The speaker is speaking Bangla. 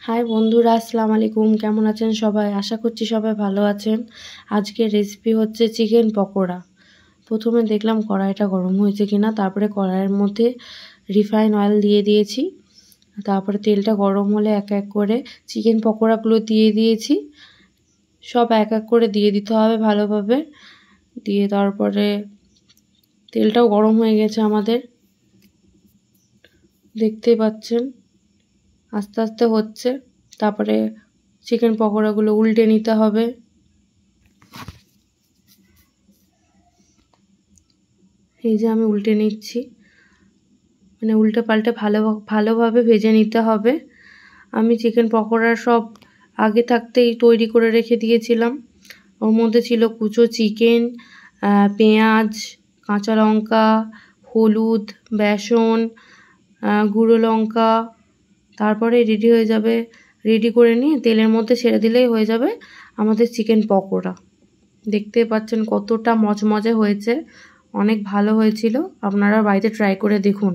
হাই বন্ধুরা, আসসালামু আলাইকুম। কেমন আছেন সবাই? আশা করছি সবাই ভালো আছেন। আজকের রেসিপি হচ্ছে চিকেন পকোড়া। প্রথমে দেখলাম কড়াইটা গরম হয়েছে কিনা, তারপরে কড়াইয়ের মধ্যে রিফাইন অয়েল দিয়ে দিয়েছি। তারপরে তেলটা গরম হলে এক এক করে চিকেন পকোড়াগুলো দিয়ে দিয়েছি। সব এক এক করে দিয়ে দিতে হবে ভালোভাবে। দিয়ে তারপরে তেলটাও গরম হয়ে গেছে আমাদের, দেখতেই পাচ্ছেন আস্তে আস্তে হচ্ছে। তারপরে চিকেন পকোড়াগুলো উল্টে নিতে হবে। এই যে আমি উল্টে নিচ্ছি, মানে উল্টে পাল্টে ভালোভাবে ভেজে নিতে হবে। আমি চিকেন পকোড়া সব আগে থাকতেই তৈরি করে রেখে দিয়েছিলাম। ওর মধ্যে ছিল কুচো চিকেন, পেঁয়াজ, কাঁচা লঙ্কা, হলুদ, বেসন, গুঁড়ো লঙ্কা। তারপরে রেডি হয়ে যাবে। রেডি করে নিয়ে তেলের মধ্যে ছেড়ে দিলেই হয়ে যাবে আমাদের চিকেন পকোড়া। দেখতে পাচ্ছেন কতটা মজমজে হয়েছে, অনেক ভালো হয়েছিল। আপনারা বাড়িতে ট্রাই করে দেখুন।